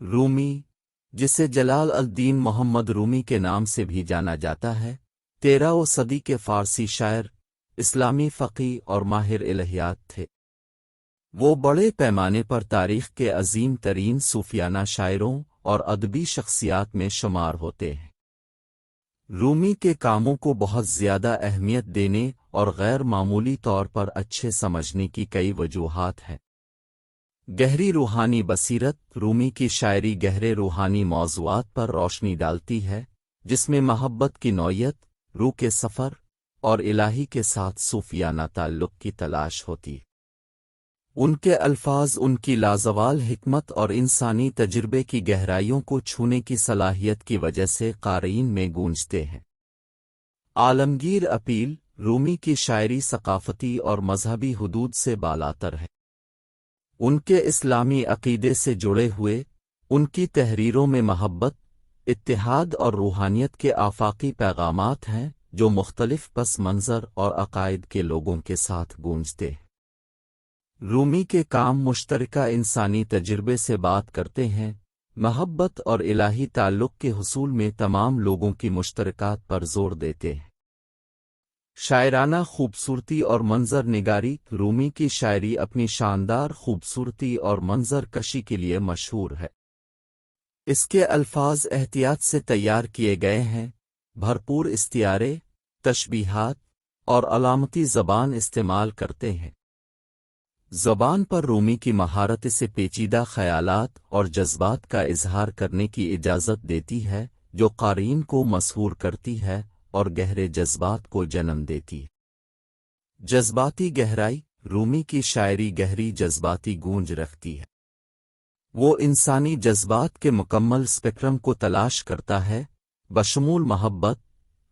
رومی، جسے جلال الدین محمد رومی کے نام سے بھی جانا جاتا ہے، 13ویں صدی کے فارسی شاعر، اسلامی فقیہ اور ماہر الہیات تھے۔ وہ بڑے پیمانے پر تاریخ کے عظیم ترین صوفیانہ شاعروں اور ادبی شخصیات میں شمار ہوتے ہیں۔ رومی کے کاموں کو بہت زیادہ اہمیت دینے اور غیر معمولی طور پر اچھے سمجھنے کی کئی وجوہات ہیں۔ گہری روحانی بصیرت۔ رومی کی شاعری گہرے روحانی موضوعات پر روشنی ڈالتی ہے، جس میں محبت کی نوعیت، روح کے سفر اور الہی کے ساتھ صوفیانہ تعلق کی تلاش ہوتی ہے۔ ان کے الفاظ ان کی لازوال حکمت اور انسانی تجربے کی گہرائیوں کو چھونے کی صلاحیت کی وجہ سے قارئین میں گونجتے ہیں۔ عالمگیر اپیل۔ رومی کی شاعری ثقافتی اور مذہبی حدود سے بالاتر ہے۔ ان کے اسلامی عقیدے سے جڑے ہوئے، ان کی تحریروں میں محبت، اتحاد اور روحانیت کے آفاقی پیغامات ہیں جو مختلف پس منظر اور عقائد کے لوگوں کے ساتھ گونجتے ہیں۔ رومی کے کام مشترکہ انسانی تجربے سے بات کرتے ہیں، محبت اور الہی تعلق کے حصول میں تمام لوگوں کی مشترکات پر زور دیتے ہیں۔ شاعرانہ خوبصورتی اور منظر نگاری۔ رومی کی شاعری اپنی شاندار خوبصورتی اور منظر کشی کے لیے مشہور ہے۔ اس کے الفاظ احتیاط سے تیار کیے گئے ہیں، بھرپور استعارے، تشبیہات اور علامتی زبان استعمال کرتے ہیں۔ زبان پر رومی کی مہارت سے پیچیدہ خیالات اور جذبات کا اظہار کرنے کی اجازت دیتی ہے، جو قارئین کو مسحور کرتی ہے اور گہرے جذبات کو جنم دیتی ہے۔ جذباتی گہرائی۔ رومی کی شاعری گہری جذباتی گونج رکھتی ہے۔ وہ انسانی جذبات کے مکمل اسپیکٹرم کو تلاش کرتا ہے، بشمول محبت،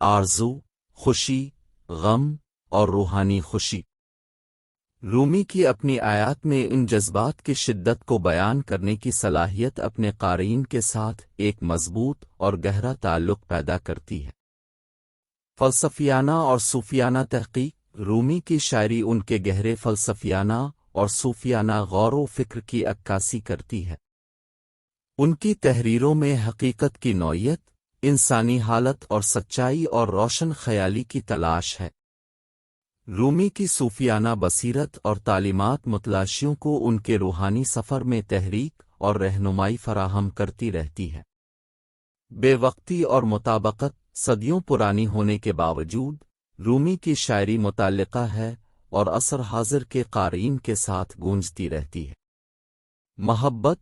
آرزو، خوشی، غم اور روحانی خوشی۔ رومی کی اپنی آیات میں ان جذبات کی شدت کو بیان کرنے کی صلاحیت اپنے قارئین کے ساتھ ایک مضبوط اور گہرا تعلق پیدا کرتی ہے۔ فلسفیانہ اور صوفیانہ تحقیق۔ رومی کی شاعری ان کے گہرے فلسفیانہ اور صوفیانہ غور و فکر کی عکاسی کرتی ہے۔ ان کی تحریروں میں حقیقت کی نوعیت، انسانی حالت اور سچائی اور روشن خیالی کی تلاش ہے۔ رومی کی صوفیانہ بصیرت اور تعلیمات متلاشیوں کو ان کے روحانی سفر میں تحریک اور رہنمائی فراہم کرتی رہتی ہے۔ بے وقتی اور مطابقت۔ صدیوں پرانی ہونے کے باوجود رومی کی شاعری متعلقہ ہے اور عصر حاضر کے قارئین کے ساتھ گونجتی رہتی ہے۔ محبت،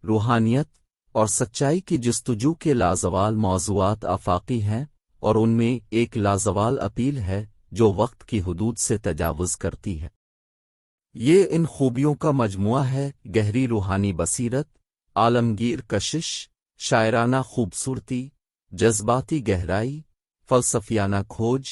روحانیت اور سچائی کی جستجو کے لازوال موضوعات آفاقی ہیں، اور ان میں ایک لازوال اپیل ہے جو وقت کی حدود سے تجاوز کرتی ہے۔ یہ ان خوبیوں کا مجموعہ ہے: گہری روحانی بصیرت، عالمگیر کشش، شاعرانہ خوبصورتی، جذباتی گہرائی، فلسفیانہ کھوج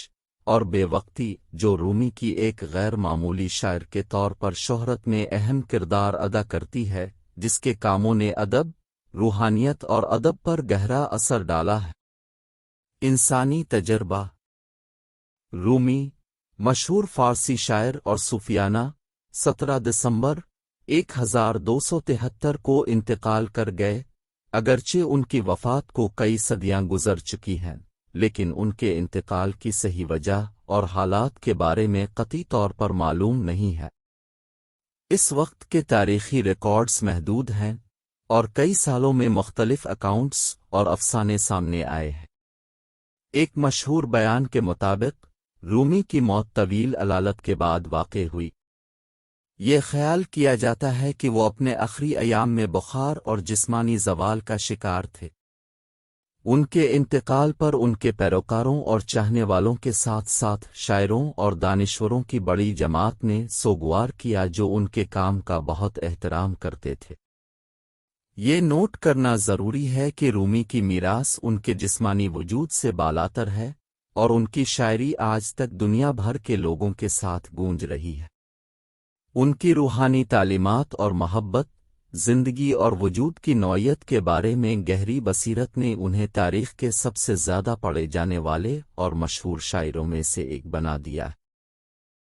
اور بے وقتی، جو رومی کی ایک غیر معمولی شاعر کے طور پر شہرت میں اہم کردار ادا کرتی ہے، جس کے کاموں نے ادب، روحانیت اور ادب پر گہرا اثر ڈالا ہے۔ انسانی تجربہ۔ رومی، مشہور فارسی شاعر اور صوفیانہ، 17 دسمبر 1273 کو انتقال کر گئے۔ اگرچہ ان کی وفات کو کئی صدیاں گزر چکی ہیں، لیکن ان کے انتقال کی صحیح وجہ اور حالات کے بارے میں قطعی طور پر معلوم نہیں ہے۔ اس وقت کے تاریخی ریکارڈز محدود ہیں، اور کئی سالوں میں مختلف اکاؤنٹس اور افسانے سامنے آئے ہیں۔ ایک مشہور بیان کے مطابق، رومی کی موت طویل علالت کے بعد واقع ہوئی۔ یہ خیال کیا جاتا ہے کہ وہ اپنے آخری ایام میں بخار اور جسمانی زوال کا شکار تھے۔ ان کے انتقال پر ان کے پیروکاروں اور چاہنے والوں کے ساتھ ساتھ شاعروں اور دانشوروں کی بڑی جماعت نے سوگوار کیا جو ان کے کام کا بہت احترام کرتے تھے۔ یہ نوٹ کرنا ضروری ہے کہ رومی کی میراث ان کے جسمانی وجود سے بالاتر ہے، اور ان کی شاعری آج تک دنیا بھر کے لوگوں کے ساتھ گونج رہی ہے۔ ان کی روحانی تعلیمات اور محبت، زندگی اور وجود کی نوعیت کے بارے میں گہری بصیرت نے انہیں تاریخ کے سب سے زیادہ پڑھے جانے والے اور مشہور شاعروں میں سے ایک بنا دیا۔